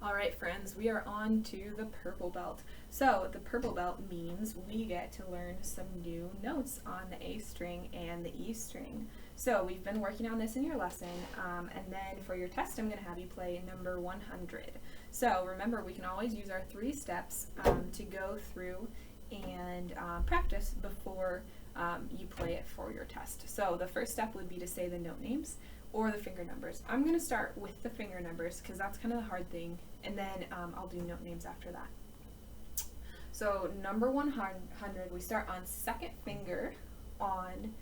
All right, friends, we are on to the purple belt. So the purple belt means we get to learn some new notes on the A string and the E string. So we've been working on this in your lesson, and then for your test, I'm going to have you play number 100. So remember, we can always use our 3 steps to go through and practice before you play it for your test. So the first step would be to say the note names or the finger numbers. I'm going to start with the finger numbers because that's kind of the hard thing, and then I'll do note names after that. So number 100, we start on second finger on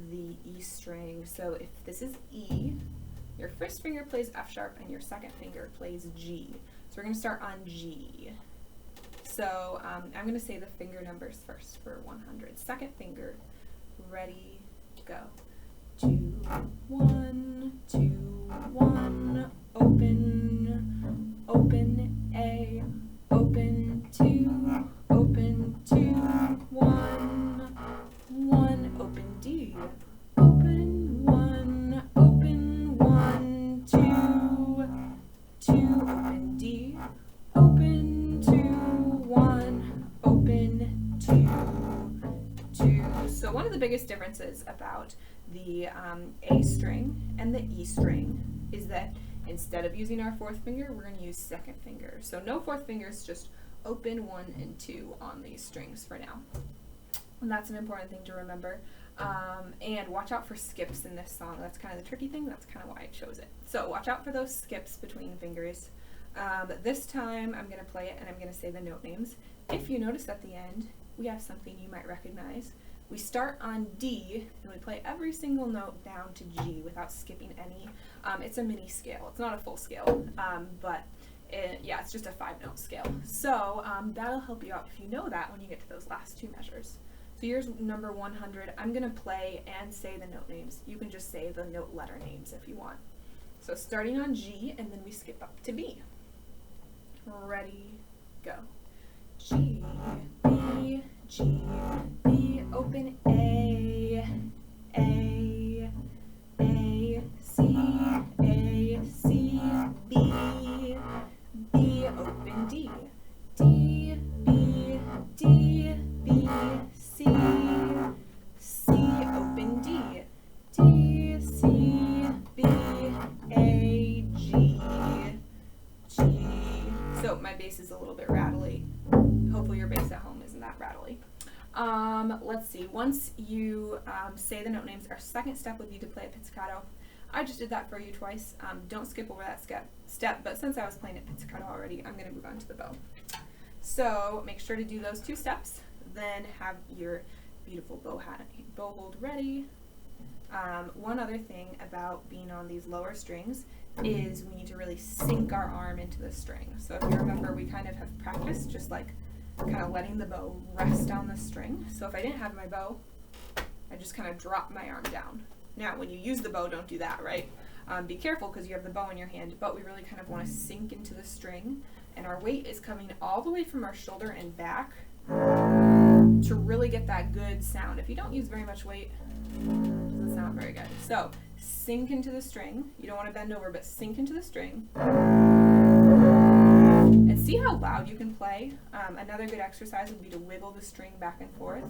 the E string. So if this is E, your first finger plays F sharp and your second finger plays G. So we're going to start on G. So I'm going to say the finger numbers first for 100. Second finger, ready, go. 2, 1, 2, 1, open, open A, open 2, open 2, 1, 1, open D, open 1, open 1, 2, 2, open D, open 2, 1, open 2, 2. So one of the biggest differences about the A string and the E string is that instead of using our 4th finger, we're going to use 2nd finger. So no 4th fingers, just open 1 and 2 on these strings for now. And that's an important thing to remember. And watch out for skips in this song. That's kind of the tricky thing. That's kind of why I chose it. So watch out for those skips between fingers. This time I'm going to play it and I'm going to say the note names. If you notice at the end, we have something you might recognize. We start on D and we play every single note down to G without skipping any. It's a mini scale. It's not a full scale, but it's just a 5-note scale. So that'll help you out if you know that when you get to those last 2 measures. So here's number 100. I'm going to play and say the note names. You can just say the note letter names if you want. So starting on G, and then we skip up to B. Ready, go. G, B, G, B, open A, A, A, C, B, B, open D, D, B, D, B, C, C, open D, D, C, B, A, G, G. So my bass is a little bit rattly. Hopefully your bass at home isn't that rattly. Let's see, once you say the note names, our second step would be to play a pizzicato. I just did that for you twice. Don't skip over that step, but since I was playing a pizzicato already, I'm going to move on to the bow. So make sure to do those 2 steps, then have your beautiful bow hold ready. One other thing about being on these lower strings is we need to really sink our arm into the string. So if you remember, we kind of have practiced just like kind of letting the bow rest on the string. So if I didn't have my bow, I just kind of drop my arm down. Now when you use the bow, don't do that, right? Be careful because you have the bow in your hand, but we really kind of want to sink into the string, and our weight is coming all the way from our shoulder and back to really get that good sound. If you don't use very much weight, it doesn't sound very good. So sink into the string. You don't want to bend over, but sink into the string. And see how loud you can play. Another good exercise would be to wiggle the string back and forth.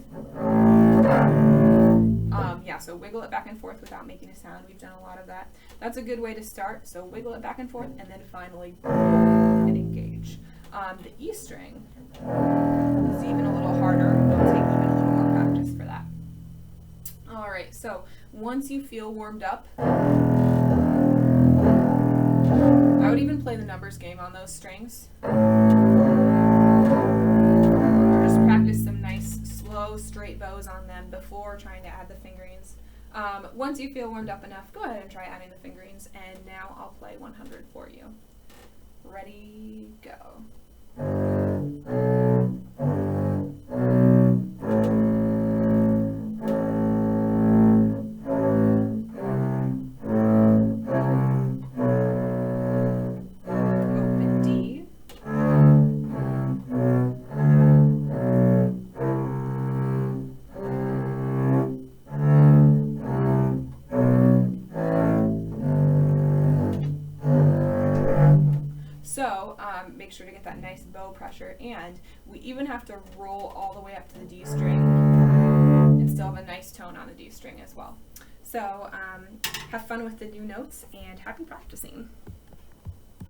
So wiggle it back and forth without making a sound. We've done a lot of that. That's a good way to start. So wiggle it back and forth, and then finally and engage. The E string is even a little harder. It'll take even a little more practice for that. All right, so once you feel warmed up, I would even play the numbers game on those strings. Just practice some nice, slow, straight bows on them before trying to add the fingerings. Once you feel warmed up enough, go ahead and try adding the fingerings, and now I'll play 100 for you. Ready, go. So make sure to get that nice bow pressure, and we even have to roll all the way up to the D string and still have a nice tone on the D string as well. So have fun with the new notes and happy practicing.